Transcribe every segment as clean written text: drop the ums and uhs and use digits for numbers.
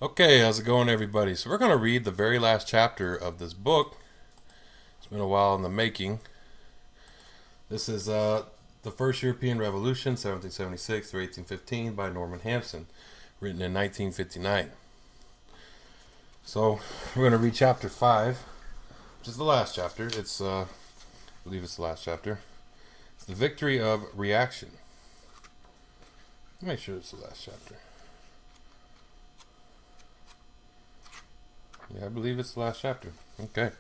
Okay, how's it going, everybody? So, we're going to read the very last chapter of this book. It's been a while in the making. This is The First European Revolution, 1776 through 1815, by Norman Hampson, written in 1959. So, we're going to read chapter 5, which is the last chapter. I believe it's the last chapter. It's The Victory of Reaction. Make sure it's the last chapter. Yeah, I believe it's the last chapter. Okay.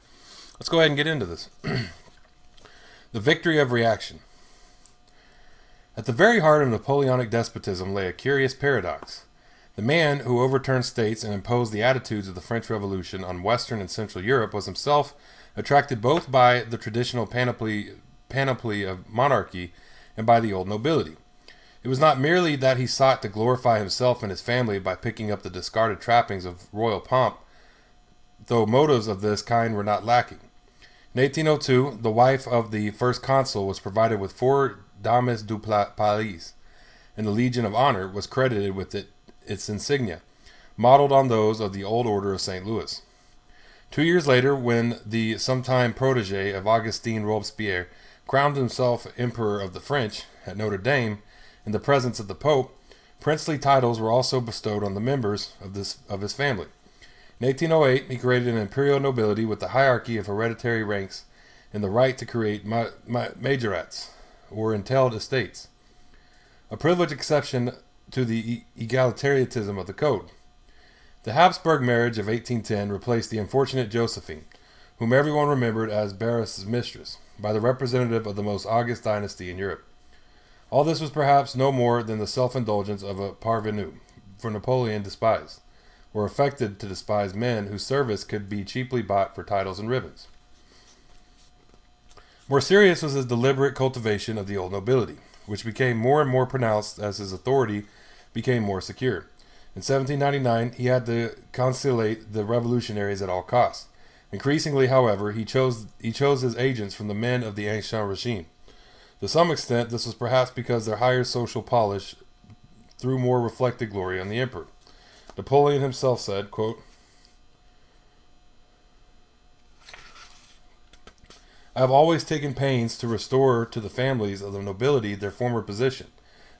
Let's go ahead and get into this. The Victory of Reaction. At the very heart of Napoleonic despotism lay a curious paradox. The man who overturned states and imposed the attitudes of the French Revolution on Western and Central Europe was himself attracted both by the traditional panoply of monarchy and by the old nobility. It was not merely that he sought to glorify himself and his family by picking up the discarded trappings of royal pomp, though motives of this kind were not lacking. In 1802, the wife of the first consul was provided with 4 dames du palais, and the Legion of Honor was credited with its insignia, modeled on those of the old Order of St. Louis. 2 years later, when the sometime protege of Augustin Robespierre crowned himself Emperor of the French at Notre Dame in the presence of the Pope, princely titles were also bestowed on the members of his family. In 1808, he created an imperial nobility with the hierarchy of hereditary ranks and the right to create majorats, or entailed estates, a privileged exception to the egalitarianism of the code. The Habsburg marriage of 1810 replaced the unfortunate Josephine, whom everyone remembered as Barras' mistress, by the representative of the most august dynasty in Europe. All this was perhaps no more than the self-indulgence of a parvenu, for Napoleon despised, or affected to despise men whose service could be cheaply bought for titles and ribbons. More serious was his deliberate cultivation of the old nobility, which became more and more pronounced as his authority became more secure. In 1799, he had to conciliate the revolutionaries at all costs. Increasingly, however, he chose his agents from the men of the ancient regime. To some extent, this was perhaps because their higher social polish threw more reflected glory on the emperor. Napoleon himself said, quote, "I have always taken pains to restore to the families of the nobility their former position,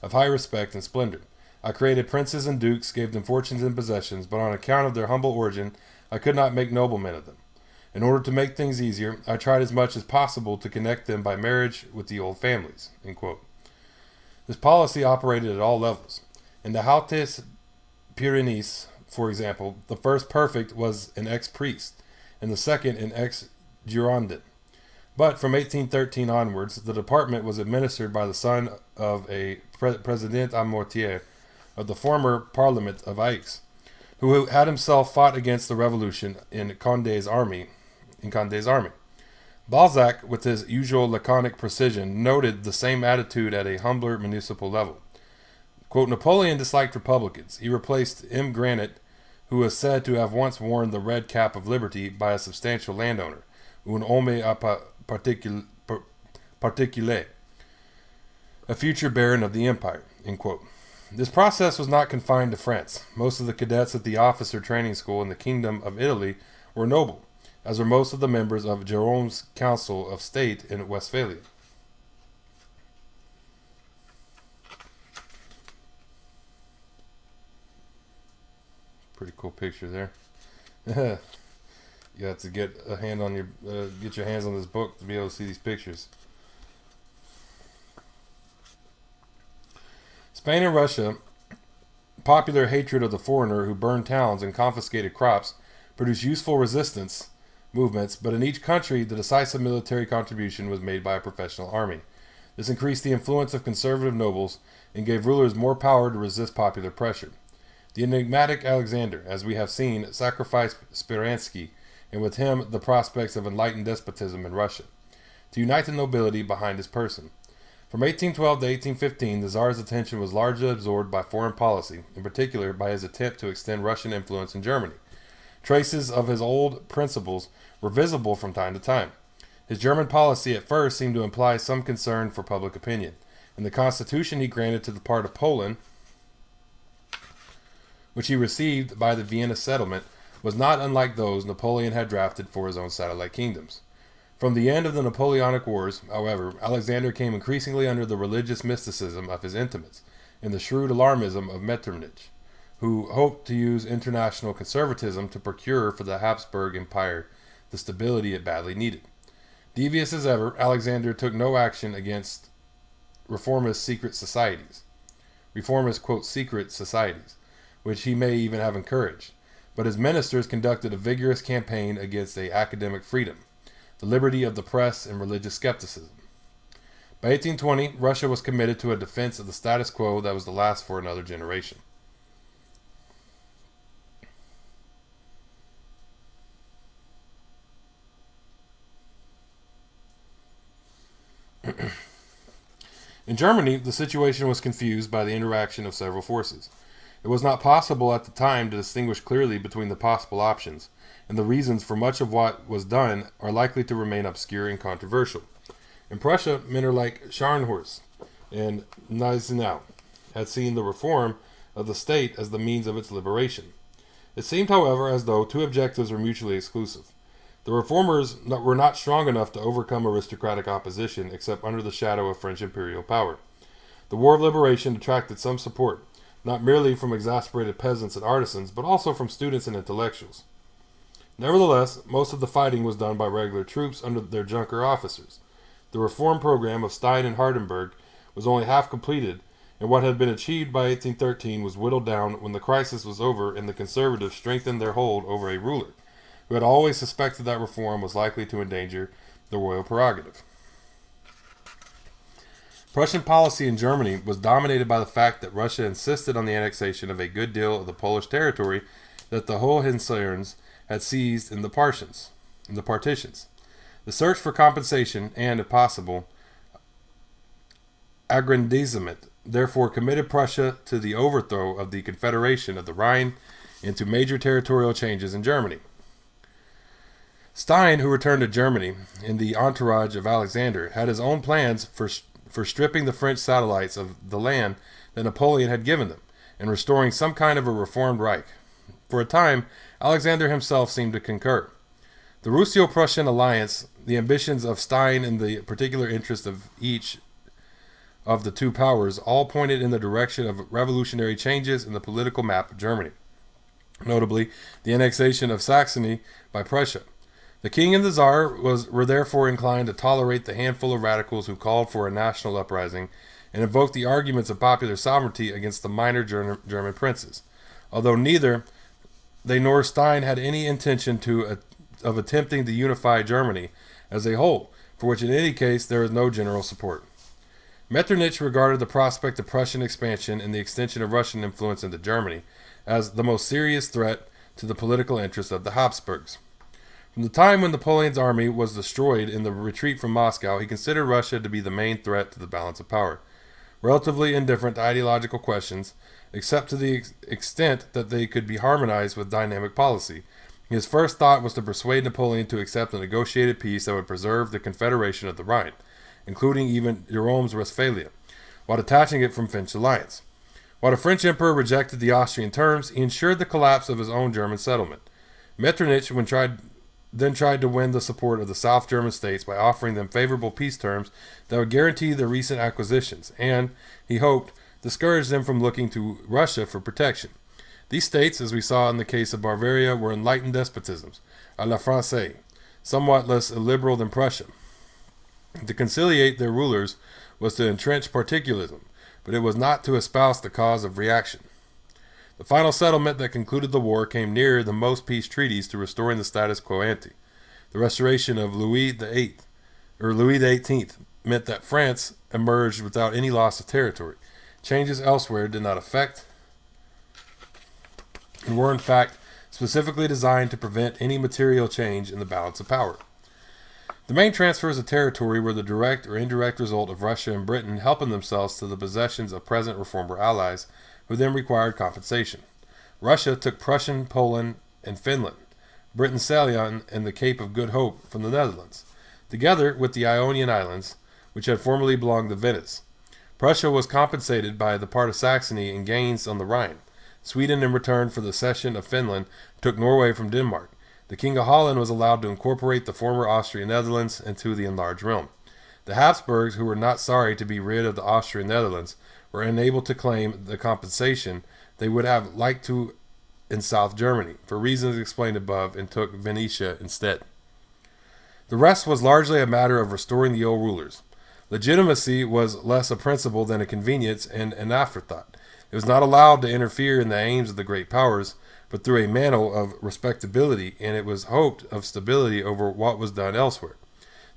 of high respect and splendor. I created princes and dukes, gave them fortunes and possessions, but on account of their humble origin, I could not make noblemen of them. In order to make things easier, I tried as much as possible to connect them by marriage with the old families." End quote. This policy operated at all levels. In the Hautes Pyrenees, for example, the first prefect was an ex-priest, and the second an ex-Girondin. But from 1813 onwards, the department was administered by the son of a President à Mortier of the former Parliament of Aix, who had himself fought against the revolution in Condé's army. Balzac, with his usual laconic precision, noted the same attitude at a humbler municipal level. Quote, "Napoleon disliked republicans. He replaced M. Granit, who was said to have once worn the red cap of liberty, by a substantial landowner, un homme à particulier, a future baron of the empire." End quote. This process was not confined to France. Most of the cadets at the officer training school in the Kingdom of Italy were noble, as were most of the members of Jerome's Council of State in Westphalia. Pretty cool picture there. You have to get your hands on this book to be able to see these pictures. Spain and Russia, popular hatred of the foreigner who burned towns and confiscated crops, produced useful resistance movements, but in each country the decisive military contribution was made by a professional army. This increased the influence of conservative nobles and gave rulers more power to resist popular pressure. The enigmatic Alexander, as we have seen, sacrificed Speransky, and with him the prospects of enlightened despotism in Russia, to unite the nobility behind his person. From 1812 to 1815, the Tsar's attention was largely absorbed by foreign policy, in particular by his attempt to extend Russian influence in Germany. Traces of his old principles were visible from time to time. His German policy at first seemed to imply some concern for public opinion, and the constitution he granted to the part of Poland which he received by the Vienna settlement, was not unlike those Napoleon had drafted for his own satellite kingdoms. From the end of the Napoleonic Wars, however, Alexander came increasingly under the religious mysticism of his intimates and the shrewd alarmism of Metternich, who hoped to use international conservatism to procure for the Habsburg Empire the stability it badly needed. Devious as ever, Alexander took no action against reformist secret societies, quote, secret societies, which he may even have encouraged, but his ministers conducted a vigorous campaign against academic freedom, the liberty of the press, and religious skepticism. By 1820, Russia was committed to a defense of the status quo that was to last for another generation. In Germany, the situation was confused by the interaction of several forces. It was not possible at the time to distinguish clearly between the possible options, and the reasons for much of what was done are likely to remain obscure and controversial. In Prussia, men like Scharnhorst and Gneisenau had seen the reform of the state as the means of its liberation. It seemed, however, as though two objectives were mutually exclusive. The reformers were not strong enough to overcome aristocratic opposition except under the shadow of French imperial power. The War of Liberation attracted some support, not merely from exasperated peasants and artisans, but also from students and intellectuals. Nevertheless, most of the fighting was done by regular troops under their junker officers. The reform program of Stein and Hardenberg was only half completed, and what had been achieved by 1813 was whittled down when the crisis was over and the conservatives strengthened their hold over a ruler who had always suspected that reform was likely to endanger the royal prerogative. Prussian policy in Germany was dominated by the fact that Russia insisted on the annexation of a good deal of the Polish territory that the Hohenzollerns had seized in the partitions. The search for compensation and, if possible, aggrandizement therefore committed Prussia to the overthrow of the Confederation of the Rhine and to major territorial changes in Germany. Stein, who returned to Germany in the entourage of Alexander, had his own plans for stripping the French satellites of the land that Napoleon had given them, and restoring some kind of a reformed Reich. For a time, Alexander himself seemed to concur. The Russo-Prussian alliance, the ambitions of Stein, and the particular interest of each of the two powers all pointed in the direction of revolutionary changes in the political map of Germany, notably the annexation of Saxony by Prussia. The king and the Tsar were therefore inclined to tolerate the handful of radicals who called for a national uprising and invoked the arguments of popular sovereignty against the minor German princes, although neither they nor Stein had any intention of attempting to unify Germany as a whole, for which in any case there is no general support. Metternich regarded the prospect of Prussian expansion and the extension of Russian influence into Germany as the most serious threat to the political interests of the Habsburgs. From the time when Napoleon's army was destroyed in the retreat from Moscow, he considered Russia to be the main threat to the balance of power. Relatively indifferent to ideological questions, except to the extent that they could be harmonized with dynamic policy, his first thought was to persuade Napoleon to accept a negotiated peace that would preserve the Confederation of the Rhine, including even Jerome's Westphalia, while detaching it from French alliance. While the French emperor rejected the Austrian terms, he ensured the collapse of his own German settlement. Metternich then tried to win the support of the South German states by offering them favorable peace terms that would guarantee their recent acquisitions and, he hoped, discourage them from looking to Russia for protection. These states, as we saw in the case of Bavaria, were enlightened despotisms, à la Française, somewhat less illiberal than Prussia. To conciliate their rulers was to entrench particularism, but it was not to espouse the cause of reaction. The final settlement that concluded the war came nearer than most peace treaties to restoring the status quo ante. The restoration of Louis XVIII meant that France emerged without any loss of territory. Changes elsewhere did not affect and were in fact specifically designed to prevent any material change in the balance of power. The main transfers of territory were the direct or indirect result of Russia and Britain helping themselves to the possessions of present reformer allies, who then required compensation. Russia took Prussian, Poland, and Finland, Britain Ceylon, and the Cape of Good Hope from the Netherlands, together with the Ionian Islands, which had formerly belonged to Venice. Prussia was compensated by the part of Saxony and gains on the Rhine. Sweden, in return for the cession of Finland, took Norway from Denmark. The King of Holland was allowed to incorporate the former Austrian Netherlands into the enlarged realm. The Habsburgs, who were not sorry to be rid of the Austrian Netherlands, were unable to claim the compensation they would have liked to in South Germany, for reasons explained above, and took Venetia instead. The rest was largely a matter of restoring the old rulers. Legitimacy was less a principle than a convenience and an afterthought. It was not allowed to interfere in the aims of the great powers, but through a mantle of respectability, and it was hoped of stability over what was done elsewhere.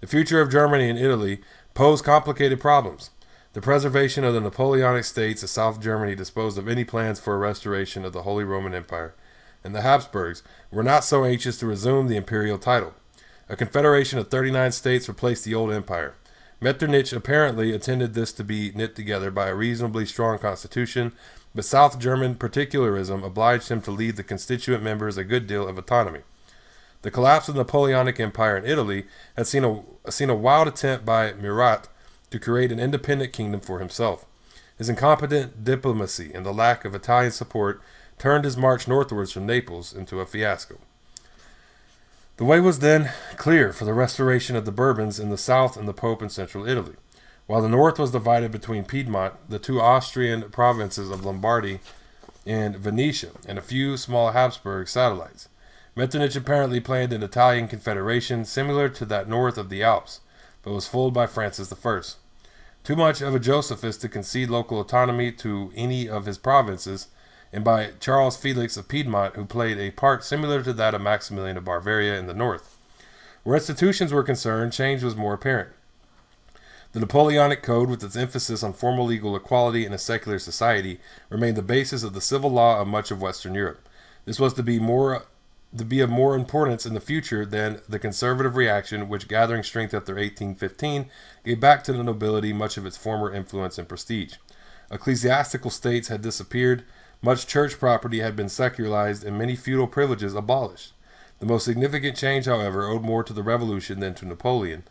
The future of Germany and Italy posed complicated problems. The preservation of the Napoleonic states of South Germany disposed of any plans for a restoration of the Holy Roman Empire, and the Habsburgs were not so anxious to resume the imperial title. A confederation of 39 states replaced the old empire. Metternich apparently intended this to be knit together by a reasonably strong constitution, but South German particularism obliged him to leave the constituent members a good deal of autonomy. The collapse of the Napoleonic Empire in Italy had seen a wild attempt by Murat to create an independent kingdom for himself. His incompetent diplomacy and the lack of Italian support turned his march northwards from Naples into a fiasco. The way was then clear for the restoration of the Bourbons in the south and the Pope in central Italy. While the north was divided between Piedmont, the two Austrian provinces of Lombardy and Venetia, and a few small Habsburg satellites. Metternich apparently planned an Italian confederation similar to that north of the Alps, but was fooled by Francis I. Too much of a Josephist to concede local autonomy to any of his provinces, and by Charles Felix of Piedmont, who played a part similar to that of Maximilian of Bavaria in the north. Where institutions were concerned, change was more apparent. The Napoleonic Code, with its emphasis on formal legal equality in a secular society, remained the basis of the civil law of much of Western Europe. This was to be of more importance in the future than the conservative reaction which, gathering strength after 1815, gave back to the nobility much of its former influence and prestige. Ecclesiastical states had disappeared, much church property had been secularized, and many feudal privileges abolished. The most significant change, however, owed more to the Revolution than to Napoleon.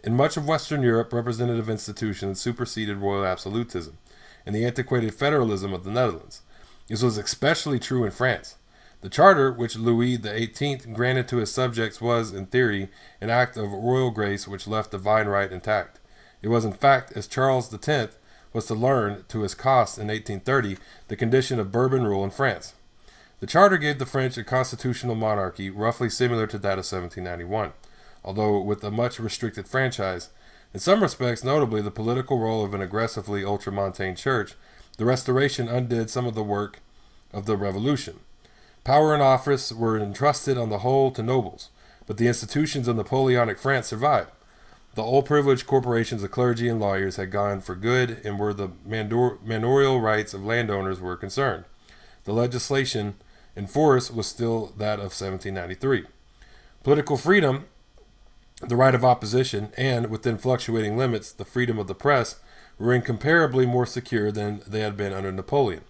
In much of Western Europe, representative institutions superseded royal absolutism and the antiquated federalism of the Netherlands. This was especially true in France. The charter which Louis XVIII granted to his subjects was, in theory, an act of royal grace which left divine right intact. It was, in fact, as Charles X was to learn to his cost in 1830, the condition of Bourbon rule in France. The charter gave the French a constitutional monarchy roughly similar to that of 1791, although with a much restricted franchise. In some respects, notably the political role of an aggressively ultramontane church, the Restoration undid some of the work of the Revolution. Power and office were entrusted on the whole to nobles, but the institutions of Napoleonic France survived. The old privileged corporations of clergy and lawyers had gone for good, and where the manorial rights of landowners were concerned, the legislation in force was still that of 1793. Political freedom, the right of opposition, and, within fluctuating limits, the freedom of the press, were incomparably more secure than they had been under Napoleon.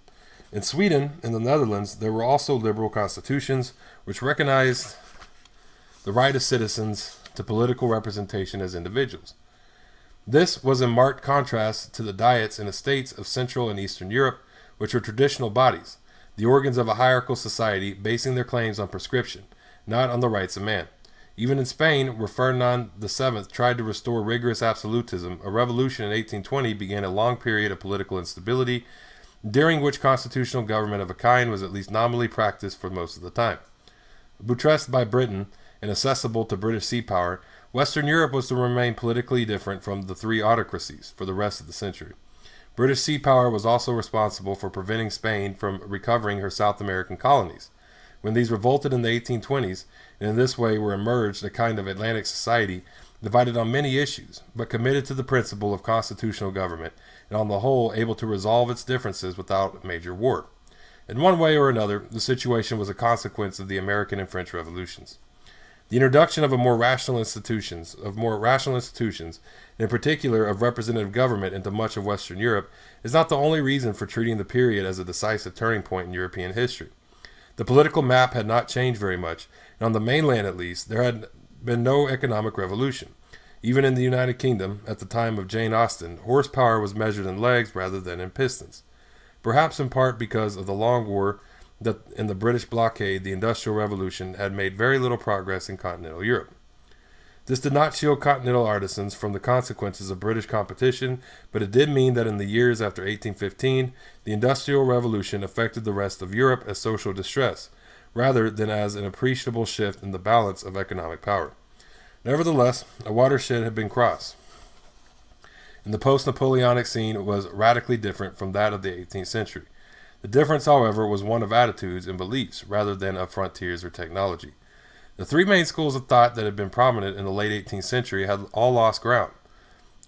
In Sweden and the Netherlands, there were also liberal constitutions which recognized the right of citizens to political representation as individuals. This was in marked contrast to the diets and estates of Central and Eastern Europe, which were traditional bodies, the organs of a hierarchical society basing their claims on prescription, not on the rights of man. Even in Spain, where Ferdinand VII tried to restore rigorous absolutism, a revolution in 1820 began a long period of political instability, during which constitutional government of a kind was at least nominally practiced for most of the time. Buttressed by Britain and accessible to British sea power, Western Europe was to remain politically different from the three autocracies for the rest of the century. British sea power was also responsible for preventing Spain from recovering her South American colonies. When these revolted in the 1820s, and in this way were emerged a kind of Atlantic society, divided on many issues, but committed to the principle of constitutional government, and on the whole able to resolve its differences without major war. In one way or another, the situation was a consequence of the American and French revolutions. The introduction of more rational institutions, and in particular of representative government into much of Western Europe, is not the only reason for treating the period as a decisive turning point in European history. The political map had not changed very much, and on the mainland at least, there had been no economic revolution. Even in the United Kingdom, at the time of Jane Austen, horsepower was measured in legs rather than in pistons. perhaps in part because of the long war that in the British blockade, the Industrial Revolution had made very little progress in continental Europe. This did not shield continental artisans from the consequences of British competition, but it did mean that in the years after 1815, the Industrial Revolution affected the rest of Europe as social distress, rather than as an appreciable shift in the balance of economic power. Nevertheless, a watershed had been crossed, and the post-Napoleonic scene was radically different from that of the 18th century. The difference, however, was one of attitudes and beliefs, rather than of frontiers or technology. The three main schools of thought that had been prominent in the late 18th century had all lost ground,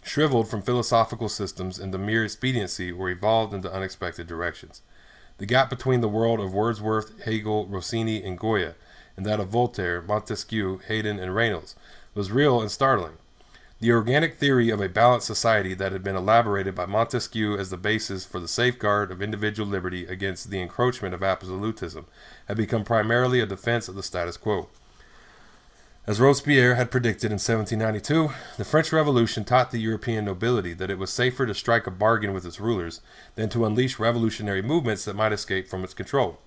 shriveled from philosophical systems into mere expediency, or evolved into unexpected directions. The gap between the world of Wordsworth, Hegel, Rossini, and Goya, and that of Voltaire, Montesquieu, Haydn, and Reynolds, was real and startling. The organic theory of a balanced society that had been elaborated by Montesquieu as the basis for the safeguard of individual liberty against the encroachment of absolutism had become primarily a defense of the status quo. As Robespierre had predicted in 1792, the French Revolution taught the European nobility that it was safer to strike a bargain with its rulers than to unleash revolutionary movements that might escape from its control.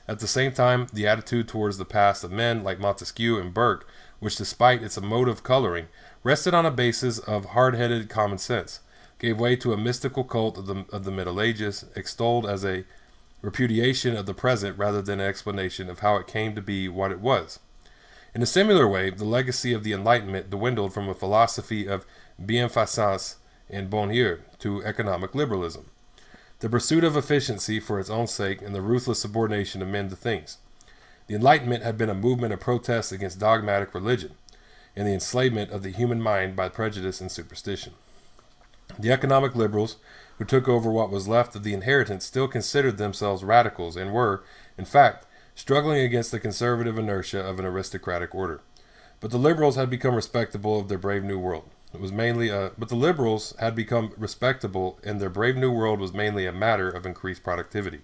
At the same time, the attitude towards the past of men like Montesquieu and Burke, which despite its emotive coloring, rested on a basis of hard-headed common sense, gave way to a mystical cult of the Middle Ages, extolled as a repudiation of the present rather than an explanation of how it came to be what it was. In a similar way, the legacy of the Enlightenment dwindled from a philosophy of bienfaisance and bonheur to economic liberalism, the pursuit of efficiency for its own sake and the ruthless subordination of men to things. The Enlightenment had been a movement of protest against dogmatic religion and the enslavement of the human mind by prejudice and superstition. The economic liberals, who took over what was left of the inheritance, still considered themselves radicals and were, in fact, struggling against the conservative inertia of an aristocratic order. But the liberals had become respectable of their brave new world. But the liberals had become respectable, and their brave new world was mainly a matter of increased productivity.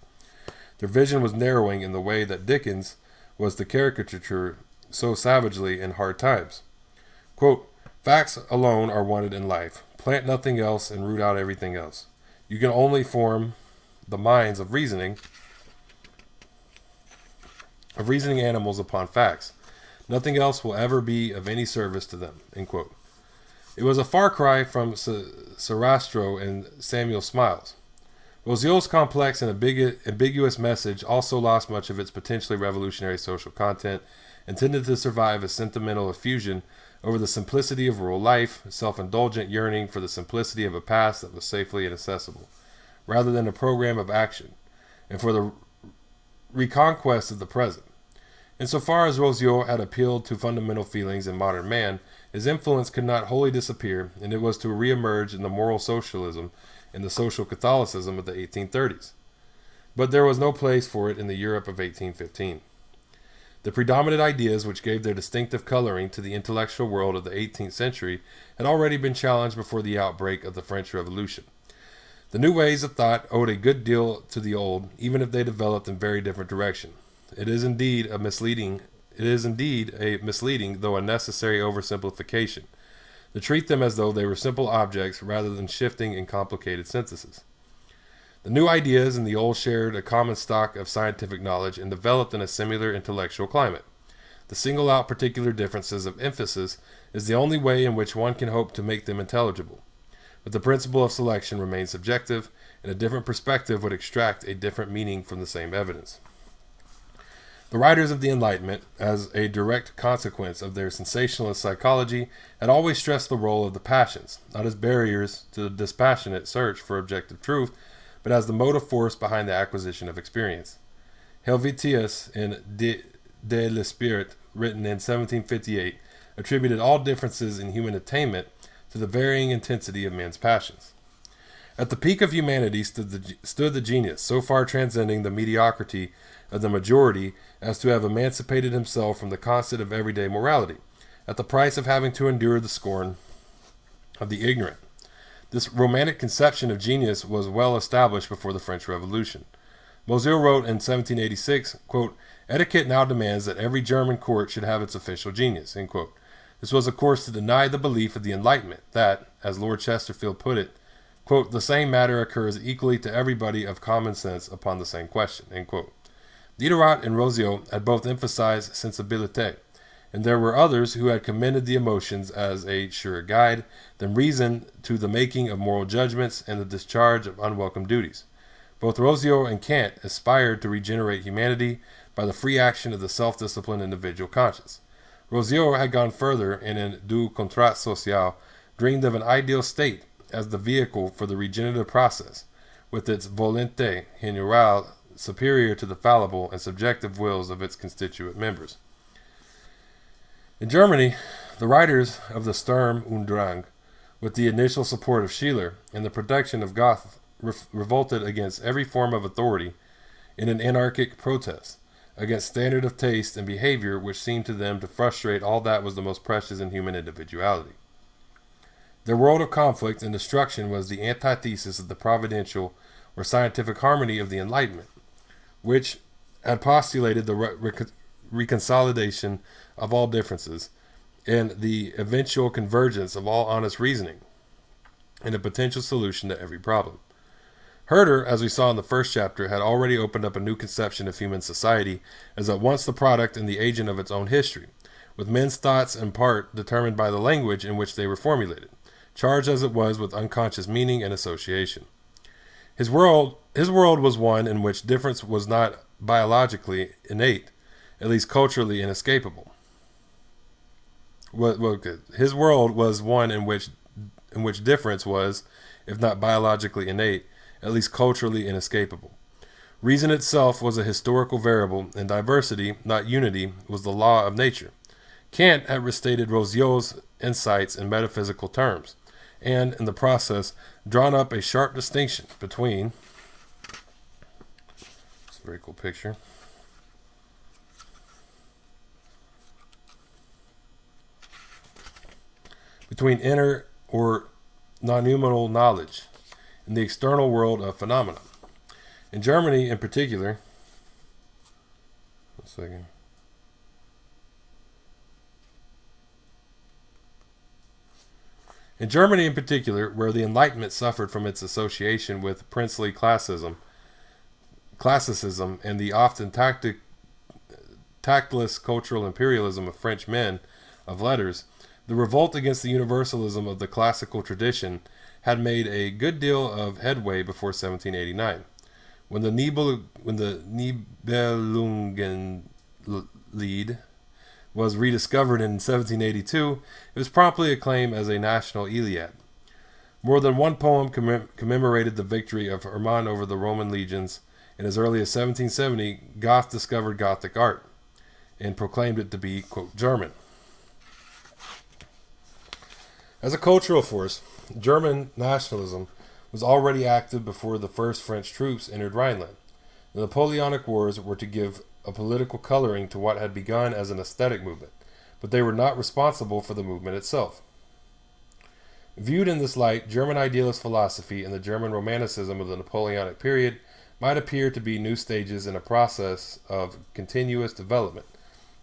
Their vision was narrowing in the way that Dickens was to caricature so savagely in Hard Times. Quote, "Facts alone are wanted in life. Plant nothing else and root out everything else. You can only form the minds of reasoning animals upon facts. Nothing else will ever be of any service to them." End quote. It was a far cry from Sarastro and Samuel Smiles. Rousseau's complex and ambiguous message also lost much of its potentially revolutionary social content and tended to survive a sentimental effusion over the simplicity of rural life, self-indulgent yearning for the simplicity of a past that was safely inaccessible, rather than a program of action, and for the reconquest of the present. Insofar as Rousseau had appealed to fundamental feelings in modern man, his influence could not wholly disappear, and it was to re-emerge in the moral socialism and the social Catholicism of the 1830s. But there was no place for it in the Europe of 1815. The predominant ideas which gave their distinctive coloring to the intellectual world of the 18th century had already been challenged before the outbreak of the French Revolution. The new ways of thought owed a good deal to the old, even if they developed in very different directions. It is indeed a misleading, though a necessary oversimplification, to treat them as though they were simple objects rather than shifting and complicated syntheses. The new ideas and the old shared a common stock of scientific knowledge and developed in a similar intellectual climate. To single out particular differences of emphasis is the only way in which one can hope to make them intelligible. But the principle of selection remains subjective, and a different perspective would extract a different meaning from the same evidence. The writers of the Enlightenment, as a direct consequence of their sensationalist psychology, had always stressed the role of the passions, not as barriers to the dispassionate search for objective truth, but as the motive force behind the acquisition of experience. Helvetius, in De l'Esprit, written in 1758, attributed all differences in human attainment to the varying intensity of men's passions. At the peak of humanity stood the genius, so far transcending the mediocrity of the majority as to have emancipated himself from the constant of everyday morality, at the price of having to endure the scorn of the ignorant. This romantic conception of genius was well established before the French Revolution. Mozel wrote in 1786, quote, "Etiquette now demands that every German court should have its official genius." End quote. This was, of course, to deny the belief of the Enlightenment that, as Lord Chesterfield put it, quote, the same matter occurs equally to everybody of common sense upon the same question, end quote. Diderot and Rousseau had both emphasized sensibilité, and there were others who had commended the emotions as a surer guide than reason to the making of moral judgments and the discharge of unwelcome duties. Both Rousseau and Kant aspired to regenerate humanity by the free action of the self-disciplined individual conscience. Rousseau had gone further and in Du Contrat Social dreamed of an ideal state as the vehicle for the regenerative process, with its volonté générale superior to the fallible and subjective wills of its constituent members. In Germany, the writers of the Sturm und Drang, with the initial support of Schiller and the protection of Goethe, revolted against every form of authority in an anarchic protest against standard of taste and behavior which seemed to them to frustrate all that was the most precious in human individuality. Their world of conflict and destruction was the antithesis of the providential or scientific harmony of the Enlightenment, which had postulated the reconciliation of all differences and the eventual convergence of all honest reasoning and a potential solution to every problem. Herder, as we saw in the first chapter, had already opened up a new conception of human society as at once the product and the agent of its own history, with men's thoughts in part determined by the language in which they were formulated, charged as it was with unconscious meaning and association. His world was one in which difference was not biologically innate, at least culturally inescapable. His world was one in which difference was, if not biologically innate, at least culturally inescapable. Reason itself was a historical variable, and diversity, not unity, was the law of nature. Kant had restated Rousseau's insights in metaphysical terms, and, in the process, drawn up a sharp distinction between, it's a very cool picture, between inner or noumenal knowledge and the external world of phenomena. In Germany in particular, where the Enlightenment suffered from its association with princely classicism and the often tactless cultural imperialism of French men of letters, the revolt against the universalism of the classical tradition had made a good deal of headway before 1789. When the Nibelungenlied was rediscovered in 1782, it was promptly acclaimed as a national Iliad. More than one poem commemorated the victory of Hermann over the Roman legions, and as early as 1770, Goethe discovered Gothic art and proclaimed it to be, quote, German. As a cultural force, German nationalism was already active before the first French troops entered Rhineland. The Napoleonic Wars were to give a political coloring to what had begun as an aesthetic movement, but they were not responsible for the movement itself. Viewed in this light, German idealist philosophy and the German Romanticism of the Napoleonic period might appear to be new stages in a process of continuous development.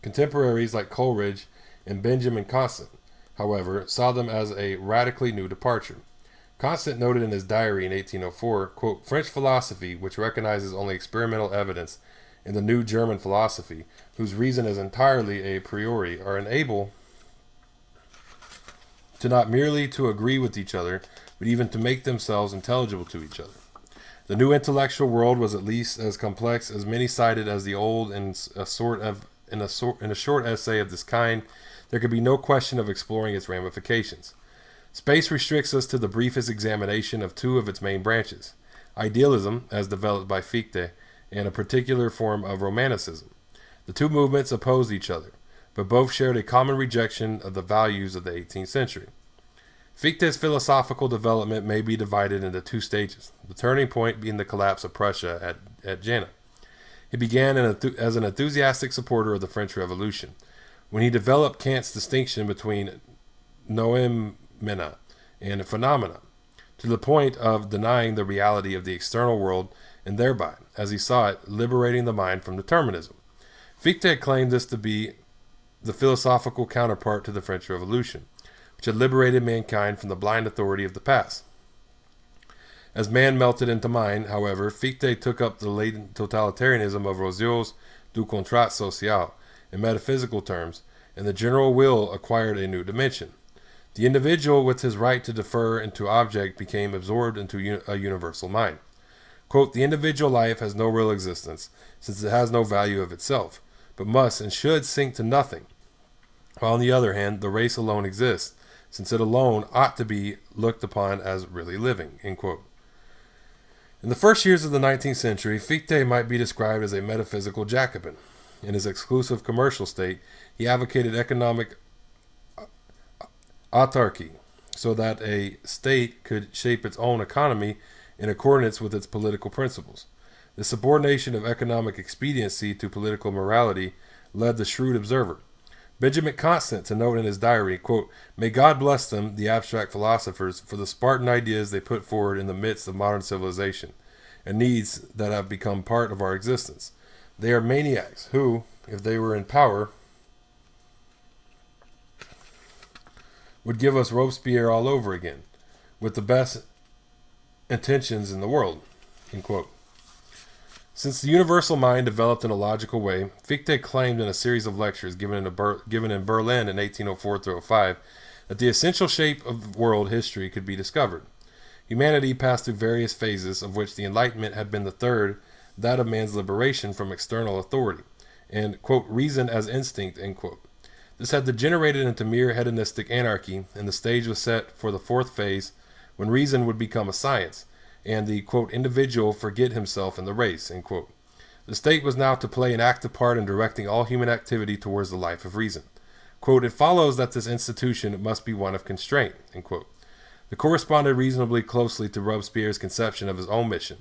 Contemporaries like Coleridge and Benjamin Constant, however, saw them as a radically new departure. Constant noted in his diary in 1804, quote, French philosophy, which recognizes only experimental evidence in the new German philosophy, whose reason is entirely a priori, are unable to not merely to agree with each other, but even to make themselves intelligible to each other. The new intellectual world was at least as complex, as many-sided as the old, in a short essay of this kind, there could be no question of exploring its ramifications. Space restricts us to the briefest examination of two of its main branches, idealism, as developed by Fichte, and a particular form of romanticism. The two movements opposed each other, but both shared a common rejection of the values of the 18th century. Fichte's philosophical development may be divided into two stages, the turning point being the collapse of Prussia at Jena. He began as an enthusiastic supporter of the French Revolution, when he developed Kant's distinction between noumena and phenomena, to the point of denying the reality of the external world and thereby, as he saw it, liberating the mind from determinism. Fichte claimed this to be the philosophical counterpart to the French Revolution, which had liberated mankind from the blind authority of the past. As man melted into mind, however, Fichte took up the latent totalitarianism of Rousseau's Du Contrat Social in metaphysical terms, and the general will acquired a new dimension. The individual, with his right to defer into object, became absorbed into a universal mind. Quote, the individual life has no real existence, since it has no value of itself, but must and should sink to nothing, while on the other hand, the race alone exists, since it alone ought to be looked upon as really living, end quote. In the first years of the 19th century, Fichte might be described as a metaphysical Jacobin. In his exclusive commercial state, he advocated economic autarky, so that a state could shape its own economy in accordance with its political principles. The subordination of economic expediency to political morality led the shrewd observer, Benjamin Constant, to note in his diary, quote, may God bless them, the abstract philosophers, for the Spartan ideas they put forward in the midst of modern civilization, and needs that have become part of our existence. They are maniacs who, if they were in power, would give us Robespierre all over again, with the best intentions in the world, end quote. Since the universal mind developed in a logical way, Fichte claimed in a series of lectures given in Berlin in 1804-05 that the essential shape of world history could be discovered. Humanity passed through various phases, of which the Enlightenment had been the third, that of man's liberation from external authority, and, quote, reason as instinct, end quote. This had degenerated into mere hedonistic anarchy, and the stage was set for the fourth phase, when reason would become a science, and the, quote, individual forget himself in the race, end quote. The state was now to play an active part in directing all human activity towards the life of reason. Quote, it follows that this institution must be one of constraint, end quote. It corresponded reasonably closely to Robespierre's conception of his own mission.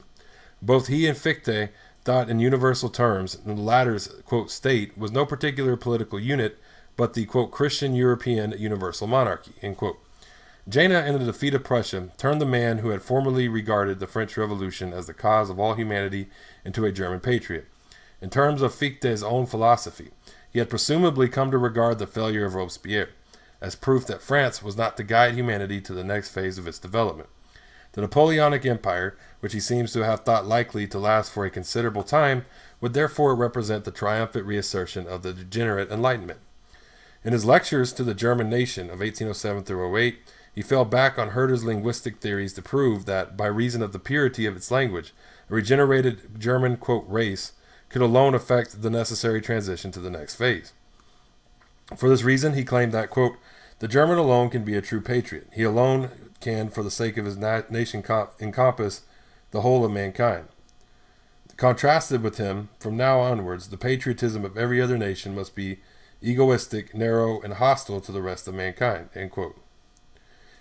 Both he and Fichte thought in universal terms, and the latter's, quote, state was no particular political unit, but the, quote, Christian European universal monarchy, end quote. Jena, in the defeat of Prussia, turned the man who had formerly regarded the French Revolution as the cause of all humanity into a German patriot. In terms of Fichte's own philosophy, he had presumably come to regard the failure of Robespierre as proof that France was not to guide humanity to the next phase of its development. The Napoleonic Empire, which he seems to have thought likely to last for a considerable time, would therefore represent the triumphant reassertion of the degenerate Enlightenment. In his lectures to the German nation of 1807-08, he fell back on Herder's linguistic theories to prove that, by reason of the purity of its language, a regenerated German, quote, race could alone effect the necessary transition to the next phase. For this reason, he claimed that, quote, the German alone can be a true patriot. He alone can, for the sake of his nation, encompass the whole of mankind. Contrasted with him, from now onwards, the patriotism of every other nation must be egoistic, narrow, and hostile to the rest of mankind, end quote.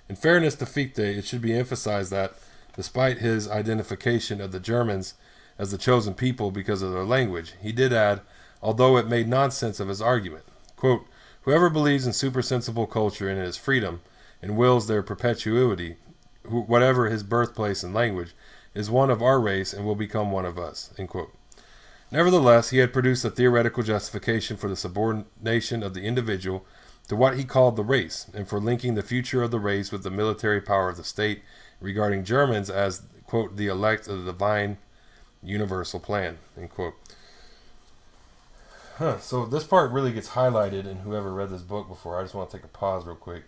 In fairness to Fichte, it should be emphasized that, despite his identification of the Germans as the chosen people because of their language, he did add, although it made nonsense of his argument, quote, whoever believes in supersensible culture and in his freedom, and wills their perpetuity, whatever his birthplace and language, is one of our race and will become one of us, end quote. Nevertheless, he had produced a theoretical justification for the subordination of the individual to what he called the race, and for linking the future of the race with the military power of the state, regarding Germans as, quote, the elect of the divine universal plan, end quote. So this part really gets highlighted in whoever read this book before. I just want to take a pause real quick,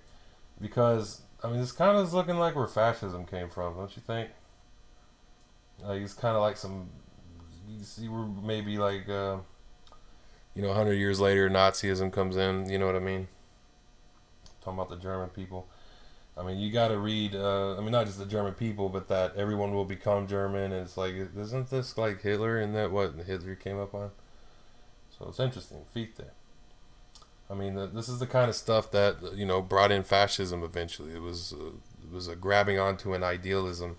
because, I mean, this kind of is looking like where fascism came from, don't you think? Like, it's kind of like some, you see where maybe like, 100 years later, Nazism comes in, you know what I mean? Talking about the German people. I mean, you got to read, not just the German people, but that everyone will become German. And it's like, isn't this like Hitler? And that what Hitler came up on? So it's interesting. Fichte. I mean, this is the kind of stuff that, brought in fascism eventually. It was a grabbing onto idealism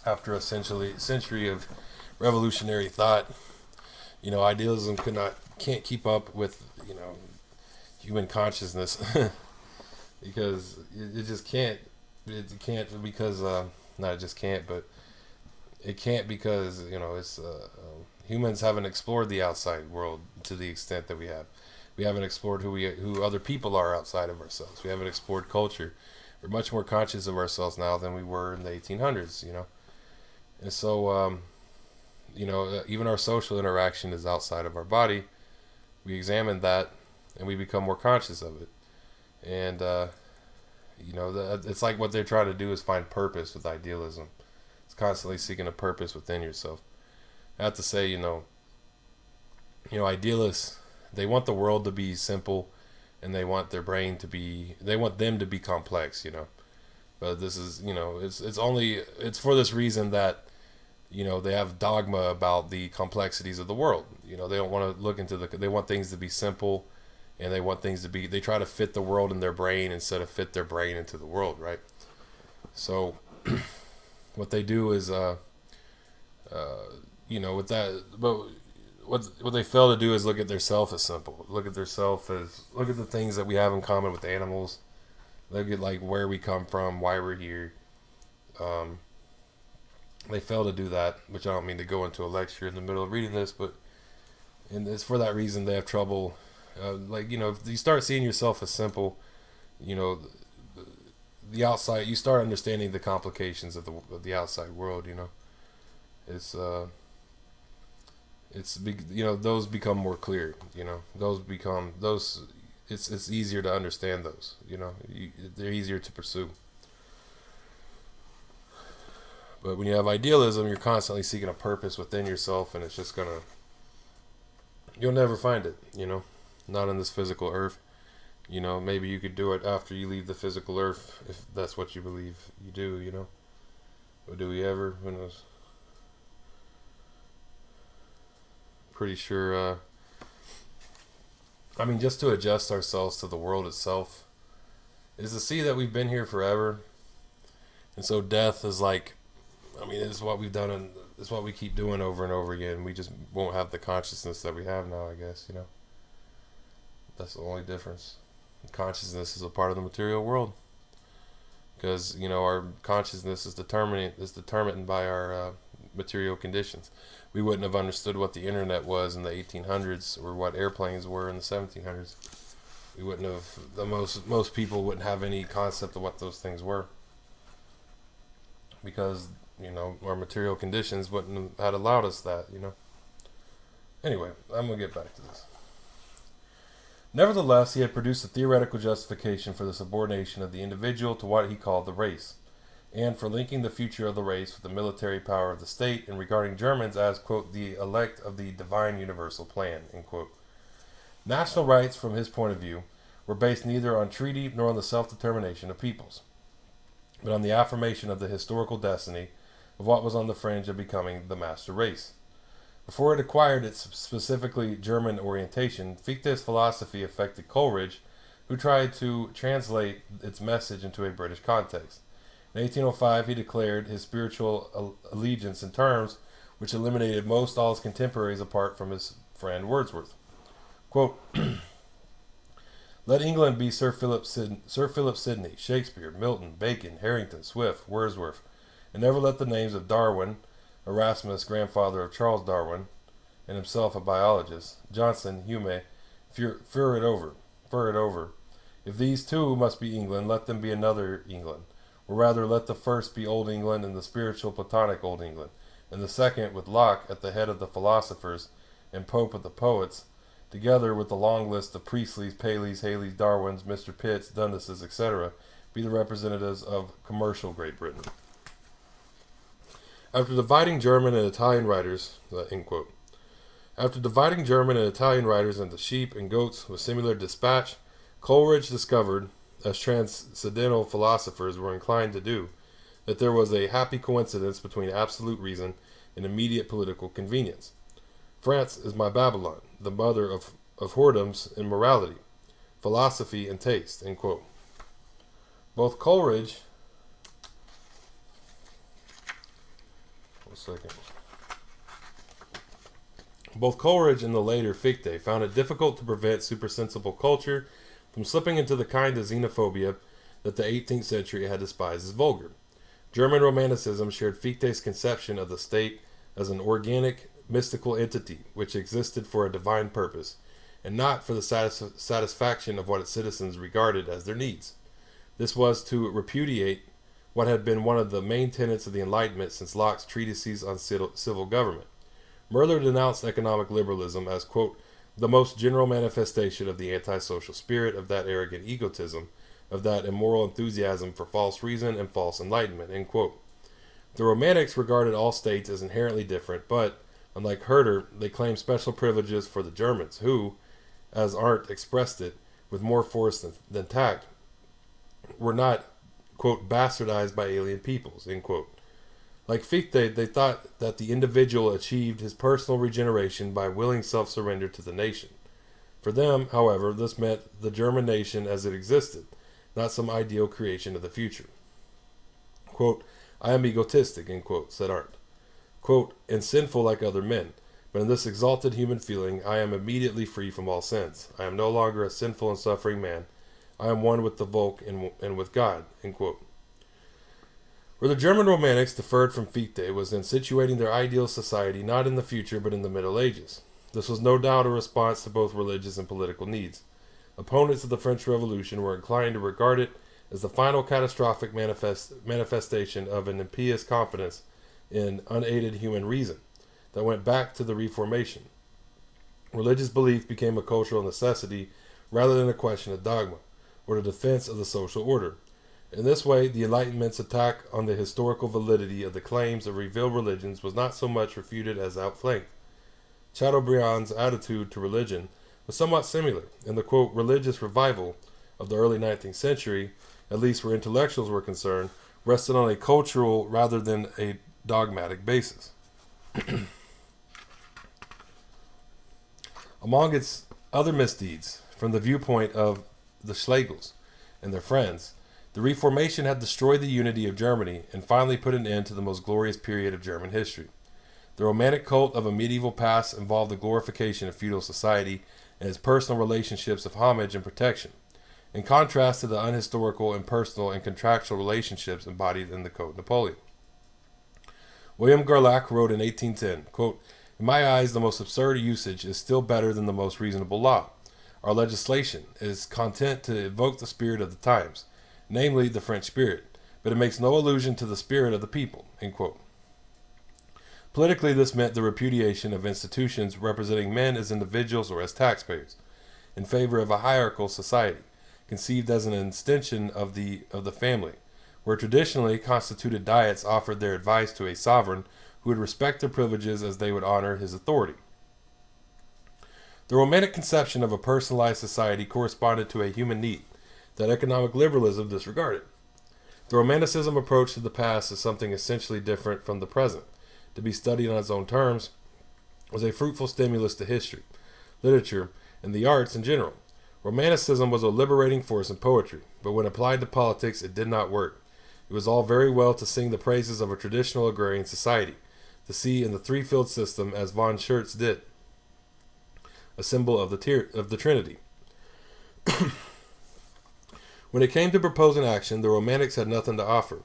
after a century of revolutionary thought. Idealism can't keep up with, human consciousness because it just can't. It can't because not it just can't, but it can't because it's humans haven't explored the outside world to the extent that we have. We haven't explored who other people are outside of ourselves. We haven't explored culture. We're much more conscious of ourselves now than we were in the 1800s, And so, even our social interaction is outside of our body. We examine that, and we become more conscious of it. And, it's like what they're trying to do is find purpose with idealism. It's constantly seeking a purpose within yourself. I have to say, idealists, they want the world to be simple, and they want their brain to be, they want them to be complex, But this is, it's for this reason that, they have dogma about the complexities of the world. They don't want to look into they want things to be simple, and they want things to be, they try to fit the world in their brain instead of fit their brain into the world, right? So, what they do is, with that, but what they fail to do is look at their self as simple. Look at the things that we have in common with animals. Look at like where we come from, why we're here. They fail to do that, which I don't mean to go into a lecture in the middle of reading this, and it's for that reason they have trouble. If you start seeing yourself as simple, the outside, you start understanding the complications of the outside world. It's those become more clear. It's easier to understand those. They're easier to pursue. But when you have idealism, you're constantly seeking a purpose within yourself, and it's just you'll never find it, not on this physical earth. Maybe you could do it after you leave the physical earth, if that's what you believe you do, But do we ever? Who knows? Pretty sure, just to adjust ourselves to the world itself is to see that we've been here forever. And so death is it's what we've done, and it's what we keep doing over and over again. We just won't have the consciousness that we have now, I guess, That's the only difference. Consciousness is a part of the material world. Because, our consciousness is determined by our material conditions. We wouldn't have understood what the internet was in the 1800s or what airplanes were in the 1700s. We wouldn't have, most people wouldn't have any concept of what those things were. Because, our material conditions wouldn't have allowed us that, Anyway, I'm going to get back to this. Nevertheless, he had produced a theoretical justification for the subordination of the individual to what he called the race, and for linking the future of the race with the military power of the state, and regarding Germans as, quote, the elect of the divine universal plan, end quote. National rights, from his point of view, were based neither on treaty nor on the self-determination of peoples, but on the affirmation of the historical destiny of what was on the fringe of becoming the master race. Before it acquired its specifically German orientation, Fichte's philosophy affected Coleridge, who tried to translate its message into a British context. In 1805, he declared his spiritual allegiance in terms which eliminated most all his contemporaries apart from his friend Wordsworth. Quote, let England be Sir Philip Sidney, Shakespeare, Milton, Bacon, Harrington, Swift, Wordsworth, and never let the names of Darwin, Erasmus, grandfather of Charles Darwin, and himself a biologist, Johnson, Hume, fur it over. If these two must be England, let them be another England, or rather let the first be Old England and the spiritual Platonic Old England, and the second, with Locke at the head of the philosophers and Pope of the poets, together with the long list of Priestleys, Paleys, Haleys, Darwins, Mr. Pitts, Dundases, etc., be the representatives of commercial Great Britain. After dividing German and Italian writers, end quote. After dividing German and Italian writers into sheep and goats with similar dispatch, Coleridge discovered, as transcendental philosophers were inclined to do, that there was a happy coincidence between absolute reason and immediate political convenience. France is my Babylon, the mother of whoredoms and morality, philosophy and taste, end quote. Both Coleridge... Both Coleridge and the later Fichte found it difficult to prevent supersensible culture from slipping into the kind of xenophobia that the 18th century had despised as vulgar. German Romanticism shared Fichte's conception of the state as an organic, mystical entity which existed for a divine purpose, and not for the satisfaction of what its citizens regarded as their needs. This was to repudiate what had been one of the main tenets of the Enlightenment since Locke's treatises on civil government. Merler denounced economic liberalism as, quote, the most general manifestation of the antisocial spirit, of that arrogant egotism, of that immoral enthusiasm for false reason and false enlightenment, end quote. The Romantics regarded all states as inherently different, but, unlike Herder, they claimed special privileges for the Germans, who, as Arndt expressed it, with more force than tact, were not, quote, bastardized by alien peoples, end quote. Like Fichte, they thought that the individual achieved his personal regeneration by willing self-surrender to the nation. For them, however, this meant the German nation as it existed, not some ideal creation of the future. Quote, I am egotistic, end quote, said Arndt. Quote, and sinful like other men, but in this exalted human feeling I am immediately free from all sins. I am no longer a sinful and suffering man. I am one with the Volk and with God, end quote. Where the German Romantics differed from Fichte was in situating their ideal society not in the future but in the Middle Ages. This was no doubt a response to both religious and political needs. Opponents of the French Revolution were inclined to regard it as the final catastrophic manifestation of an impious confidence in unaided human reason that went back to the Reformation. Religious belief became a cultural necessity rather than a question of dogma, or the defense of the social order. In this way, the Enlightenment's attack on the historical validity of the claims of revealed religions was not so much refuted as outflanked. Chateaubriand's attitude to religion was somewhat similar, and the, quote, religious revival of the early 19th century, at least where intellectuals were concerned, rested on a cultural rather than a dogmatic basis. Among its other misdeeds, from the viewpoint of the Schlegels and their friends, the Reformation had destroyed the unity of Germany and finally put an end to the most glorious period of German history. The romantic cult of a medieval past involved the glorification of feudal society and its personal relationships of homage and protection, in contrast to the unhistorical, impersonal, and contractual relationships embodied in the Code Napoleon. William Gerlach wrote in 1810, quote, in my eyes, the most absurd usage is still better than the most reasonable law. Our legislation is content to evoke the spirit of the times, namely the French spirit, but it makes no allusion to the spirit of the people, end quote. Politically, this meant the repudiation of institutions representing men as individuals or as taxpayers, in favor of a hierarchical society, conceived as an extension of the family, where traditionally constituted diets offered their advice to a sovereign who would respect their privileges as they would honor his authority. The Romantic conception of a personalized society corresponded to a human need that economic liberalism disregarded. The Romanticism approach to the past is something essentially different from the present. To be studied on its own terms was a fruitful stimulus to history, literature, and the arts in general. Romanticism was a liberating force in poetry, but when applied to politics, it did not work. It was all very well to sing the praises of a traditional agrarian society, to see in the three-field system, as von Schertz did, a symbol of the Trinity. When it came to proposing action, the Romantics had nothing to offer.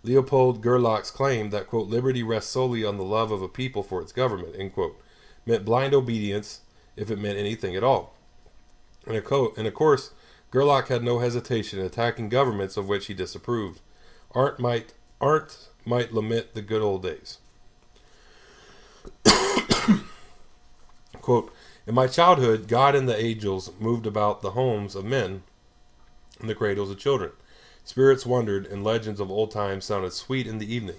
Leopold Gerlach's claim that, quote, liberty rests solely on the love of a people for its government, end quote, meant blind obedience, if it meant anything at all. And of course, Gerlach had no hesitation in attacking governments of which he disapproved. Arndt might lament the good old days. Quote, in my childhood, God and the angels moved about the homes of men and the cradles of children. Spirits wandered, and legends of old times sounded sweet in the evening.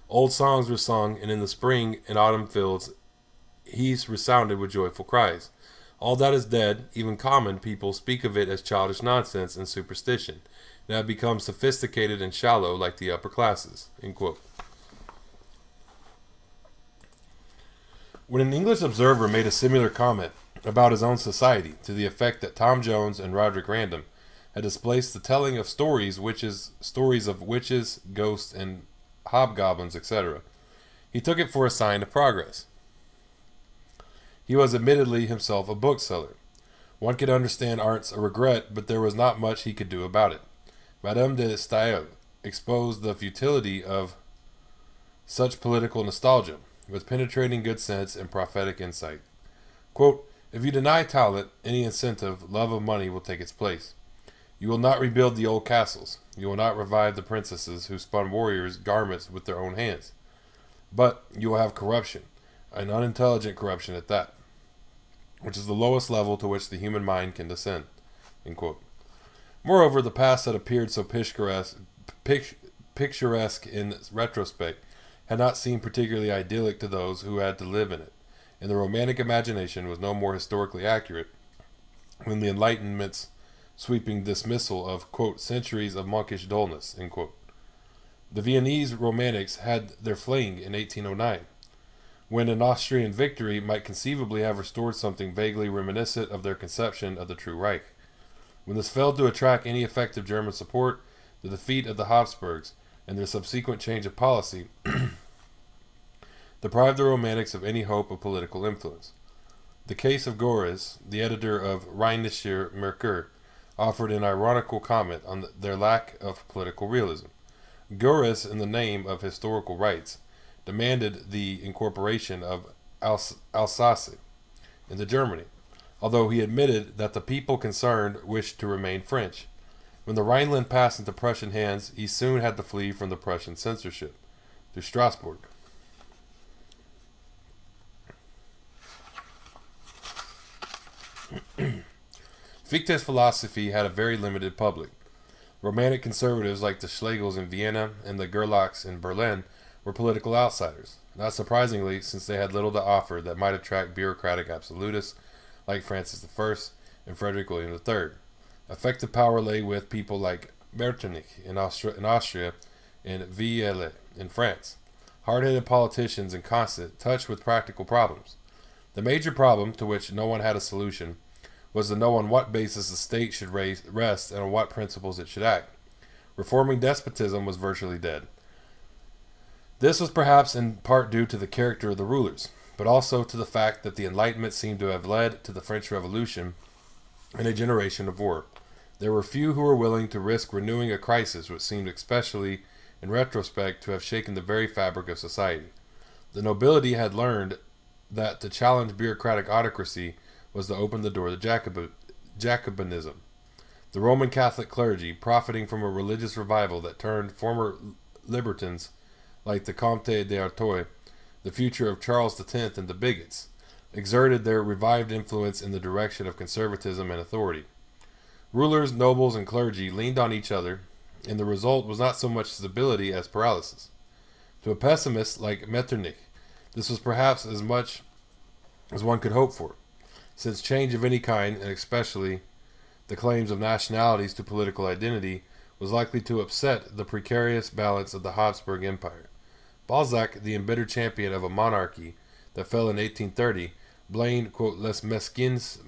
Old songs were sung, and in the spring and autumn fields heaths resounded with joyful cries. All that is dead. Even common people speak of it as childish nonsense and superstition, and have become sophisticated and shallow like the upper classes. End quote. When an English observer made a similar comment about his own society, to the effect that Tom Jones and Roderick Random had displaced the telling of stories of witches, ghosts, and hobgoblins, etc., he took it for a sign of progress. He was admittedly himself a bookseller. One could understand Arndt's regret, but there was not much he could do about it. Madame de Staël exposed the futility of such political nostalgia, with penetrating good sense and prophetic insight. Quote, if you deny talent, any incentive, love of money will take its place. You will not rebuild the old castles. You will not revive the princesses who spun warriors' garments with their own hands. But you will have corruption, an unintelligent corruption at that, which is the lowest level to which the human mind can descend. End quote. Moreover, the past that appeared so picturesque in retrospect had not seemed particularly idyllic to those who had to live in it, and the romantic imagination was no more historically accurate when the Enlightenment's sweeping dismissal of, quote, centuries of monkish dullness, end quote. The Viennese romantics had their fling in 1809, when an Austrian victory might conceivably have restored something vaguely reminiscent of their conception of the true Reich. When this failed to attract any effective German support, the defeat of the Habsburgs and their subsequent change of policy deprived the Romantics of any hope of political influence. The case of Görres, the editor of Rheinischer Merkur, offered an ironical comment on their lack of political realism. Görres, in the name of historical rights, demanded the incorporation of Alsace into Germany, although he admitted that the people concerned wished to remain French. When the Rhineland passed into Prussian hands, he soon had to flee from the Prussian censorship to Strasbourg. Fichte's philosophy had a very limited public. Romantic conservatives like the Schlegels in Vienna and the Gerlachs in Berlin were political outsiders, not surprisingly, since they had little to offer that might attract bureaucratic absolutists like Francis I and Frederick William III. Effective power lay with people like Metternich in Austria and Vielle in France, hard-headed politicians in constant touch with practical problems. The major problem, to which no one had a solution, was to know on what basis the state should rest and on what principles it should act. Reforming despotism was virtually dead. This was perhaps in part due to the character of the rulers, but also to the fact that the Enlightenment seemed to have led to the French Revolution and a generation of war. There were few who were willing to risk renewing a crisis which seemed, especially in retrospect, to have shaken the very fabric of society. The nobility had learned that to challenge bureaucratic autocracy was to open the door to Jacobinism. The Roman Catholic clergy, profiting from a religious revival that turned former libertines like the Comte d'Artois, the future of Charles X, into bigots, exerted their revived influence in the direction of conservatism and authority. Rulers, nobles, and clergy leaned on each other, and the result was not so much stability as paralysis. To a pessimist like Metternich, this was perhaps as much as one could hope for, since change of any kind, and especially the claims of nationalities to political identity, was likely to upset the precarious balance of the Habsburg Empire. Balzac, the embittered champion of a monarchy that fell in 1830, blamed, quote, les mesquins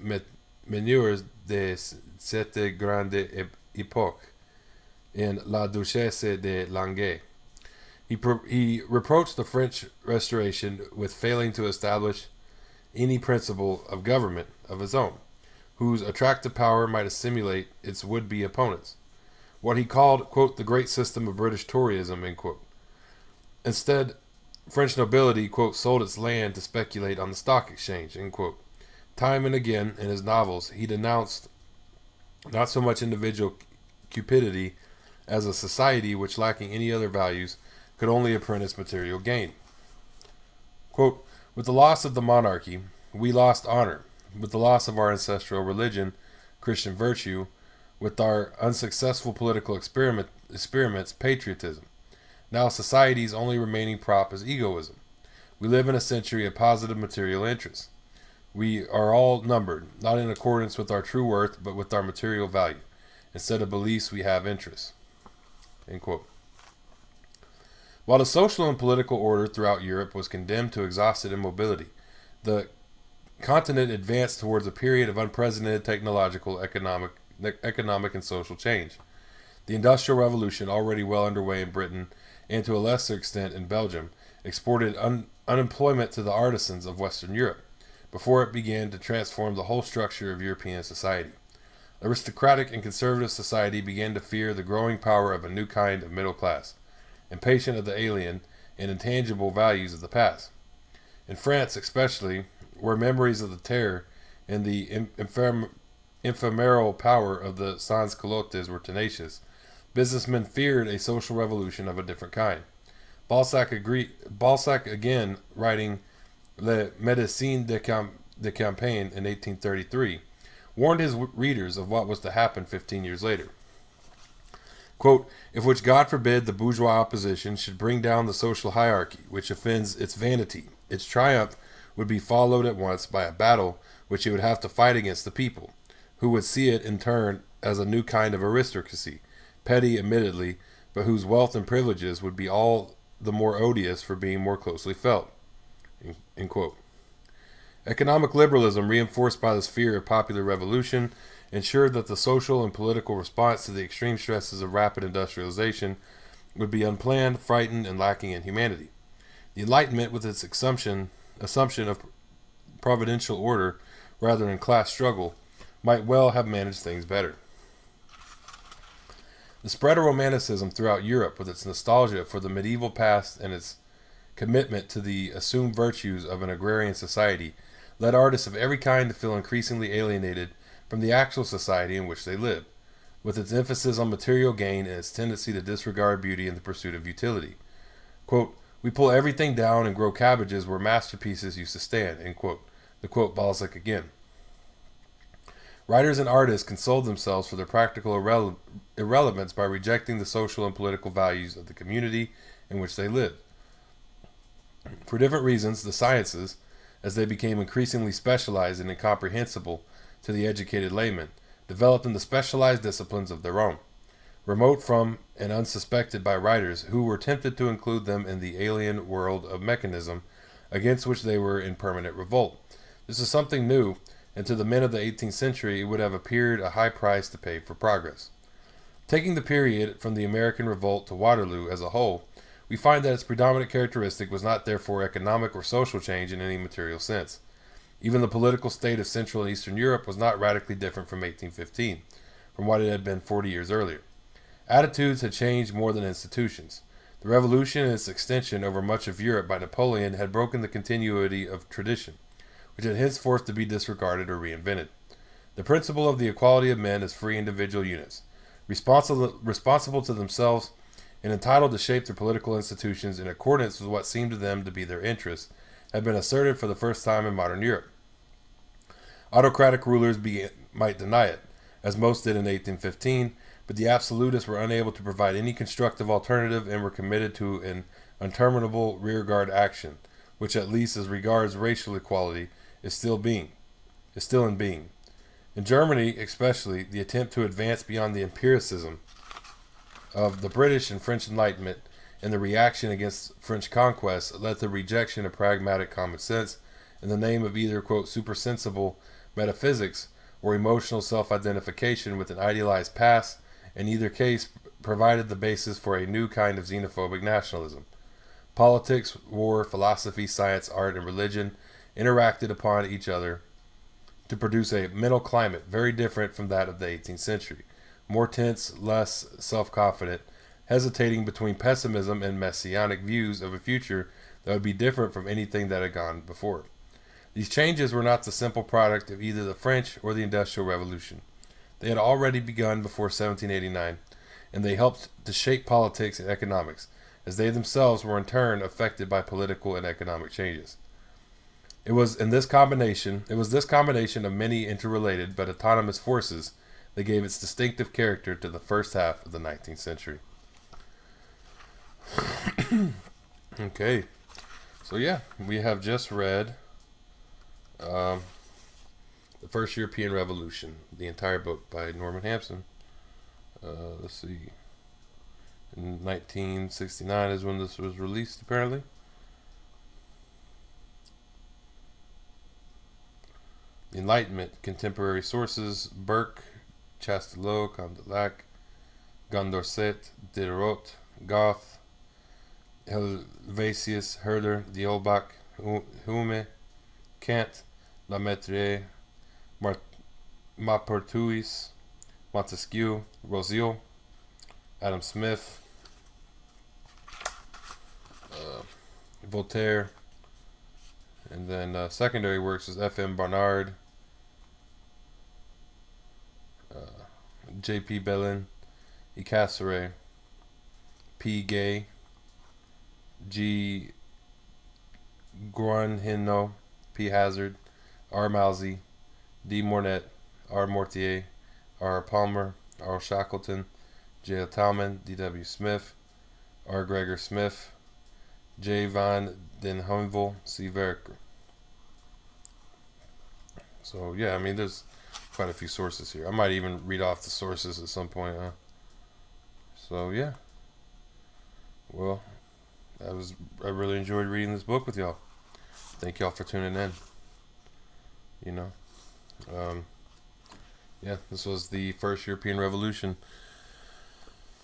meneurs de cette grande époque in La Duchesse de Langeais. He reproached the French Restoration with failing to establish any principle of government of his own, whose attractive power might assimilate its would-be opponents. What he called, quote, the great system of British Toryism, end quote. Instead, French nobility, quote, sold its land to speculate on the stock exchange, end quote. Time and again, in his novels, he denounced not so much individual cupidity as a society which, lacking any other values, could only apprentice material gain. Quote, with the loss of the monarchy, we lost honor. With the loss of our ancestral religion, Christian virtue, with our unsuccessful political experiments, patriotism. Now society's only remaining prop is egoism. We live in a century of positive material interests. We are all numbered, not in accordance with our true worth, but with our material value. Instead of beliefs, we have interests. End quote. While the social and political order throughout Europe was condemned to exhausted immobility, the continent advanced towards a period of unprecedented technological, economic, and social change. The Industrial Revolution, already well underway in Britain and to a lesser extent in Belgium, exported unemployment to the artisans of Western Europe before it began to transform the whole structure of European society. Aristocratic and conservative society began to fear the growing power of a new kind of middle class, impatient of the alien and intangible values of the past. In France, especially, where memories of the terror and the ephemeral power of the sans-culottes were tenacious, businessmen feared a social revolution of a different kind. Balzac again, writing Le Médecin de Campagne in 1833, warned his readers of what was to happen 15 years later. Quote, if which God forbid the bourgeois opposition should bring down the social hierarchy, which offends its vanity, its triumph would be followed at once by a battle which he would have to fight against the people, who would see it in turn as a new kind of aristocracy, petty admittedly, but whose wealth and privileges would be all the more odious for being more closely felt. End quote. Economic liberalism, reinforced by this fear of popular revolution, ensured that the social and political response to the extreme stresses of rapid industrialization would be unplanned, frightened, and lacking in humanity. The Enlightenment, with its assumption of providential order rather than class struggle, might well have managed things better. The spread of Romanticism throughout Europe, with its nostalgia for the medieval past and its commitment to the assumed virtues of an agrarian society, led artists of every kind to feel increasingly alienated from the actual society in which they lived, with its emphasis on material gain and its tendency to disregard beauty in the pursuit of utility. Quote, we pull everything down and grow cabbages where masterpieces used to stand, end quote. To quote Balzac again. Writers and artists consoled themselves for their practical irrelevance by rejecting the social and political values of the community in which they lived. For different reasons, the sciences, as they became increasingly specialized and incomprehensible to the educated layman, developed into specialized disciplines of their own, remote from and unsuspected by writers who were tempted to include them in the alien world of mechanism against which they were in permanent revolt. This is something new, and to the men of the 18th century it would have appeared a high price to pay for progress. Taking the period from the American Revolt to Waterloo as a whole, we find that its predominant characteristic was not therefore economic or social change in any material sense. Even the political state of Central and Eastern Europe was not radically different from 1815, from what it had been 40 years earlier. Attitudes had changed more than institutions. The revolution and its extension over much of Europe by Napoleon had broken the continuity of tradition, which had henceforth to be disregarded or reinvented. The principle of the equality of men as free individual units, responsible to themselves and entitled to shape their political institutions in accordance with what seemed to them to be their interests, had been asserted for the first time in modern Europe. Autocratic rulers might deny it, as most did in 1815, but the absolutists were unable to provide any constructive alternative and were committed to an interminable rearguard action, which, at least as regards racial equality, is still in being. In Germany, especially, the attempt to advance beyond the empiricism of the British and French Enlightenment and the reaction against French conquest led to the rejection of pragmatic common sense in the name of either, quote, supersensible metaphysics or emotional self-identification with an idealized past. In either case, provided the basis for a new kind of xenophobic nationalism. Politics, war, philosophy, science, art, and religion interacted upon each other to produce a mental climate very different from that of the 18th century, more tense, less self-confident, hesitating between pessimism and messianic views of a future that would be different from anything that had gone before. These changes were not the simple product of either the French or the Industrial Revolution. They had already begun before 1789, and they helped to shape politics and economics, as they themselves were in turn affected by political and economic changes. It was this combination of many interrelated but autonomous forces that gave its distinctive character to the first half of the 19th century. Okay, so yeah, we have just read The First European Revolution, the entire book by Norman Hampson. Let's see. In 1969 is when this was released, apparently. The Enlightenment, Contemporary Sources, Burke, Chastelot, Condillac, Condorcet, Diderot, Goethe, Helvetius, Herder, D'Holbach, Hume, Kant, Lemaitre, Maupertuis, Montesquieu, Rousseau, Adam Smith, Voltaire, and then secondary works was F.M. Barnard, J.P. Bellin, E. Cassere, P. Gay, G. Guarnhino, P. Hazard, R. Mousy, D. Mornett, R. Mortier, R. Palmer, R. Shackleton, J. Talman, D.W. Smith, R. Gregor Smith, J. Van den Heuvel, C. Verker. So, yeah, I mean, there's quite a few sources here. I might even read off the sources at some point, huh? So, yeah. Well, I really enjoyed reading this book with y'all. Thank y'all for tuning in. You know, yeah, this was the first European Revolution.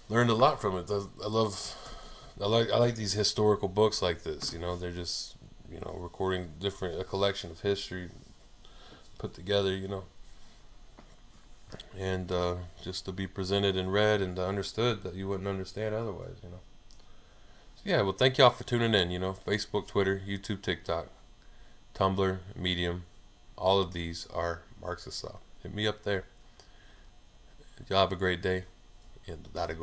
Learned a lot from it. I like these historical books like this. You know, they're just recording a collection of history put together. And just to be presented and read and understood that you wouldn't understand otherwise. So yeah, well, thank y'all for tuning in. Facebook, Twitter, YouTube, TikTok, Tumblr, Medium. All of these are Marxist Law. Hit me up there. Y'all have a great day. And that'll go.